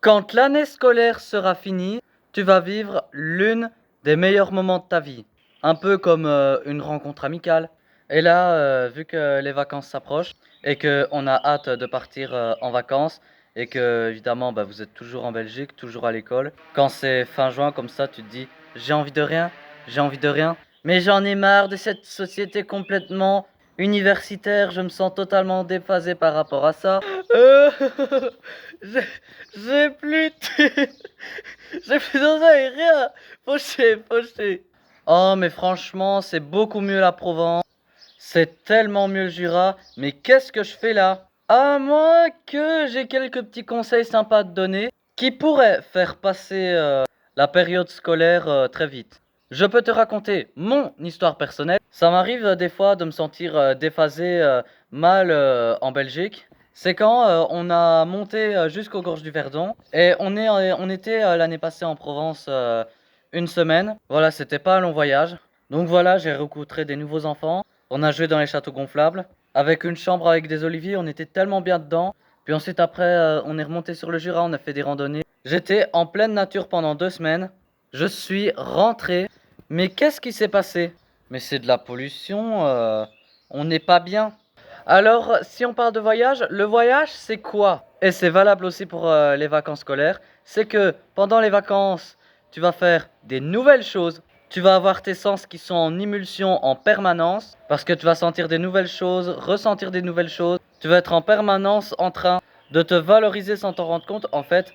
Quand l'année scolaire sera finie, tu vas vivre l'une des meilleurs moments de ta vie. Un peu comme une rencontre amicale. Et là, vu que les vacances s'approchent et qu'on a hâte de partir en vacances et que évidemment bah, vous êtes toujours en Belgique, toujours à l'école, quand c'est fin juin comme ça, tu te dis j'ai envie de rien, j'ai envie de rien, mais j'en ai marre de cette société complètement universitaire, je me sens totalement déphasé par rapport à ça. Euh, j'ai j'ai plus de... j'ai plus d'oseille, rien. Fauché, fauché. Oh, mais franchement, c'est beaucoup mieux la Provence. C'est tellement mieux le Jura. Mais qu'est-ce que je fais là? À moins que j'ai quelques petits conseils sympas à te donner qui pourraient faire passer la période scolaire très vite. Je peux te raconter mon histoire personnelle. Ça m'arrive des fois de me sentir déphasé mal en Belgique. C'est quand on a monté jusqu'aux gorges du Verdon et on était l'année passée en Provence une semaine. Voilà, c'était pas un long voyage. Donc voilà, j'ai rencontré des nouveaux enfants. On a joué dans les châteaux gonflables. Avec une chambre avec des oliviers, on était tellement bien dedans. Puis ensuite, après, on est remonté sur le Jura, on a fait des randonnées. J'étais en pleine nature pendant 2 semaines. Je suis rentré. Mais qu'est-ce qui s'est passé? Mais c'est de la pollution. On n'est pas bien. Alors, si on parle de voyage, le voyage, c'est quoi? Et c'est valable aussi pour les vacances scolaires. C'est que pendant les vacances, tu vas faire des nouvelles choses. Tu vas avoir tes sens qui sont en émulsion en permanence parce que tu vas sentir des nouvelles choses, ressentir des nouvelles choses. Tu vas être en permanence en train de te valoriser sans t'en rendre compte. En fait,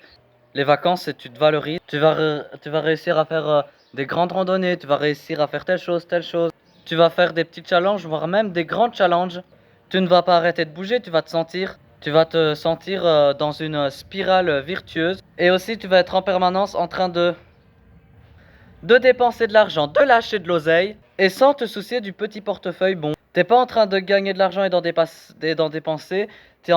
les vacances, c'est tu te valorises. Tu vas réussir à faire des grandes randonnées. Tu vas réussir à faire telle chose, telle chose. Tu vas faire des petits challenges, voire même des grands challenges. Tu ne vas pas arrêter de bouger. Tu vas te sentir dans une spirale virtueuse. Et aussi, tu vas être en permanence en train de dépenser de l'argent, de lâcher de l'oseille, et sans te soucier du petit portefeuille. Bon, t'es pas en train de gagner de l'argent et d'en dépenser, t'es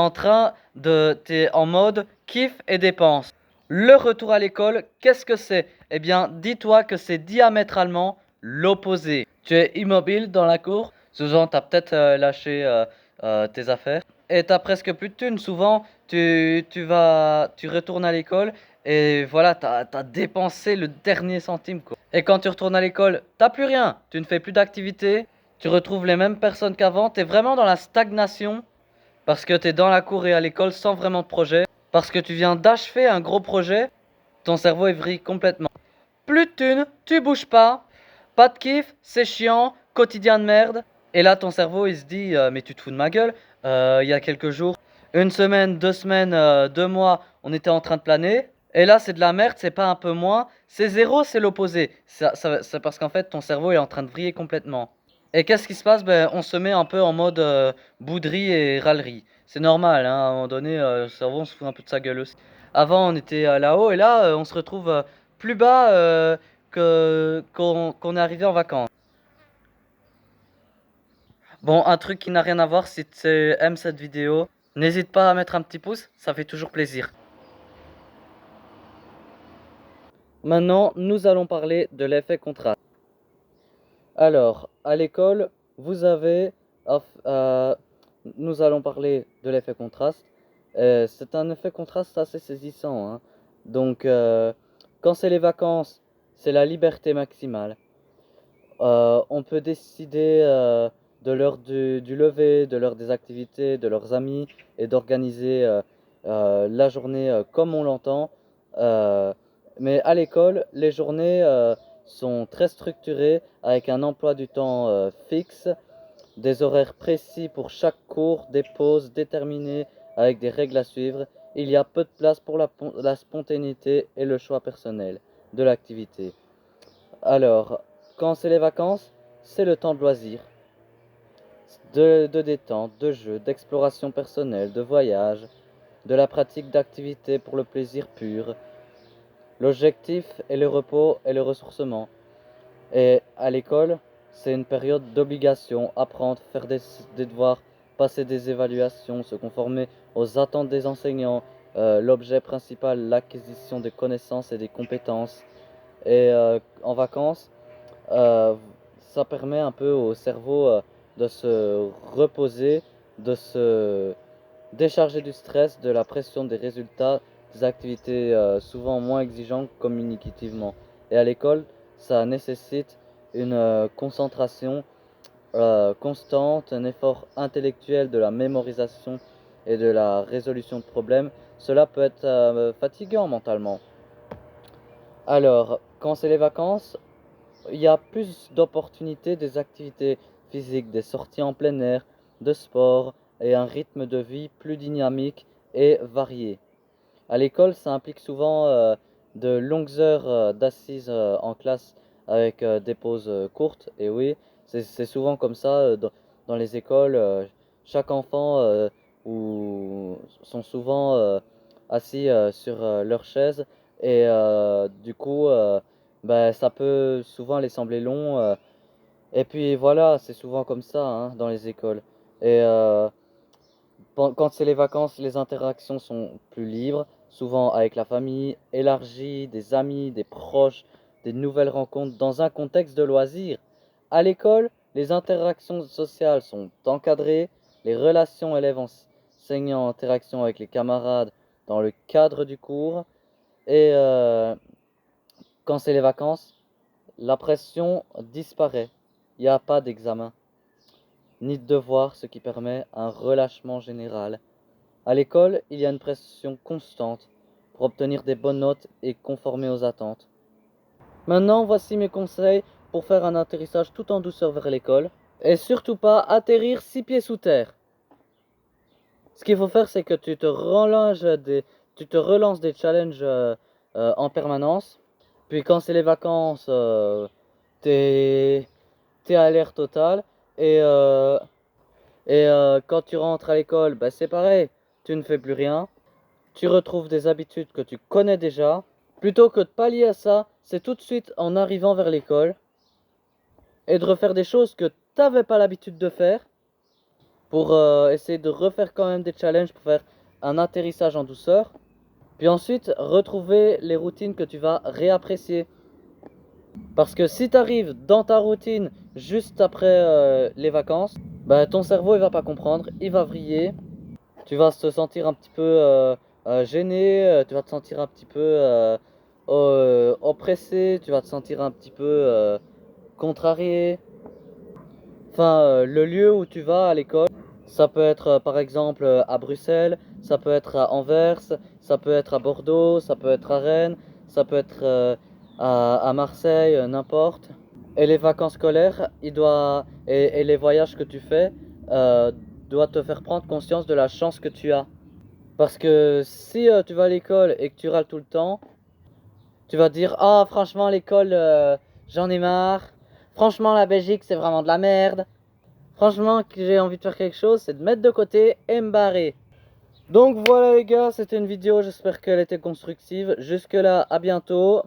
en mode kiff et dépense. Le retour à l'école, qu'est-ce que c'est? Eh bien, dis-toi que c'est diamétralement l'opposé. Tu es immobile dans la cour, souvent t'as peut-être lâché tes affaires, et t'as presque plus de thunes. Souvent, tu retournes à l'école et voilà, t'as dépensé le dernier centime, quoi. Et quand tu retournes à l'école, t'as plus rien. Tu ne fais plus d'activité. Tu retrouves les mêmes personnes qu'avant. T'es vraiment dans la stagnation parce que t'es dans la cour et à l'école sans vraiment de projet. Parce que tu viens d'achever un gros projet. Ton cerveau est vrille complètement. Plus de thunes, tu bouges pas. Pas de kiff, c'est chiant. Quotidien de merde. Et là, ton cerveau, il se dit, mais tu te fous de ma gueule. Il y a quelques jours, une semaine, 2 semaines, 2 mois, on était en train de planer. Et là, c'est de la merde, c'est pas un peu moins. C'est zéro, c'est l'opposé. C'est parce qu'en fait, ton cerveau est en train de vriller complètement. Et qu'est-ce qui se passe? Ben, on se met un peu en mode bouderie et râlerie. C'est normal, hein, à un moment donné, le cerveau, on se fout un peu de sa gueule aussi. Avant, on était là-haut et là, on se retrouve plus bas qu'on est arrivé en vacances. Bon, un truc qui n'a rien à voir, si tu aimes cette vidéo, n'hésite pas à mettre un petit pouce, ça fait toujours plaisir. Maintenant, nous allons parler de l'effet contraste. Alors, à l'école, vous avez... euh, nous allons parler de l'effet contraste. C'est un effet contraste assez saisissant, hein. Donc, quand c'est les vacances, c'est la liberté maximale. On peut décider de l'heure du lever, de l'heure des activités, de leurs amis et d'organiser la journée comme on l'entend. Euh, mais à l'école, les journées sont très structurées avec un emploi du temps fixe, des horaires précis pour chaque cours, des pauses déterminées avec des règles à suivre. Il y a peu de place pour la spontanéité et le choix personnel de l'activité. Alors, quand c'est les vacances, c'est le temps de loisir, de détente, de jeu, d'exploration personnelle, de voyage, de la pratique d'activités pour le plaisir pur. L'objectif est le repos et le ressourcement. Et à l'école, c'est une période d'obligation, apprendre, faire des devoirs, passer des évaluations, se conformer aux attentes des enseignants. L'objet principal, l'acquisition des connaissances et des compétences. Et en vacances, euh, ça permet un peu au cerveau de se reposer, de se décharger du stress, de la pression des résultats. des activités souvent moins exigeantes communicativement. Et à l'école, ça nécessite une concentration constante, un effort intellectuel de la mémorisation et de la résolution de problèmes. Cela peut être fatigant mentalement. Alors, quand c'est les vacances, il y a plus d'opportunités, des activités physiques, des sorties en plein air, de sport et un rythme de vie plus dynamique et varié. À l'école, ça implique souvent de longues heures d'assises en classe avec des pauses courtes. Et oui, c'est souvent comme ça dans les écoles. Chaque enfant sont souvent assis sur leur chaise et du coup, ben, ça peut souvent les sembler long. Et puis voilà, c'est souvent comme ça hein, dans les écoles. Et quand c'est les vacances, les interactions sont plus libres, souvent avec la famille, élargie, des amis, des proches, des nouvelles rencontres dans un contexte de loisirs. À l'école, les interactions sociales sont encadrées, les relations élèves-enseignants, interaction avec les camarades dans le cadre du cours. Et quand c'est les vacances, la pression disparaît. Il n'y a pas d'examen, ni de devoir, ce qui permet un relâchement général. À l'école, il y a une pression constante pour obtenir des bonnes notes et conformer aux attentes. Maintenant, voici mes conseils pour faire un atterrissage tout en douceur vers l'école. Et surtout pas atterrir 6 pieds sous terre. Ce qu'il faut faire, c'est que tu te relances des challenges en permanence. Puis quand c'est les vacances, t'es à l'air total. Et, euh, quand tu rentres à l'école, bah, c'est pareil, tu ne fais plus rien. Tu retrouves des habitudes que tu connais déjà. Plutôt que de pallier à ça, c'est tout de suite en arrivant vers l'école et de refaire des choses que tu n'avais pas l'habitude de faire pour essayer de refaire quand même des challenges pour faire un atterrissage en douceur. Puis ensuite, retrouver les routines que tu vas réapprécier. Parce que si tu arrives dans ta routine juste après les vacances, bah, ton cerveau il va pas comprendre, il va vriller. Tu vas te sentir un petit peu gêné, tu vas te sentir un petit peu oppressé, tu vas te sentir un petit peu contrarié. Enfin, le lieu où tu vas à l'école, ça peut être par exemple à Bruxelles, ça peut être à Anvers, ça peut être à Bordeaux, ça peut être à Rennes, ça peut être à Marseille, n'importe. Et les vacances scolaires, et les voyages que tu fais doivent te faire prendre conscience de la chance que tu as. Parce que si tu vas à l'école et que tu râles tout le temps, tu vas te dire ah franchement l'école j'en ai marre. Franchement la Belgique c'est vraiment de la merde. Franchement que j'ai envie de faire quelque chose c'est de mettre de côté et me barrer. Donc voilà les gars, c'était une vidéo, j'espère qu'elle était constructive. Jusque là, à bientôt.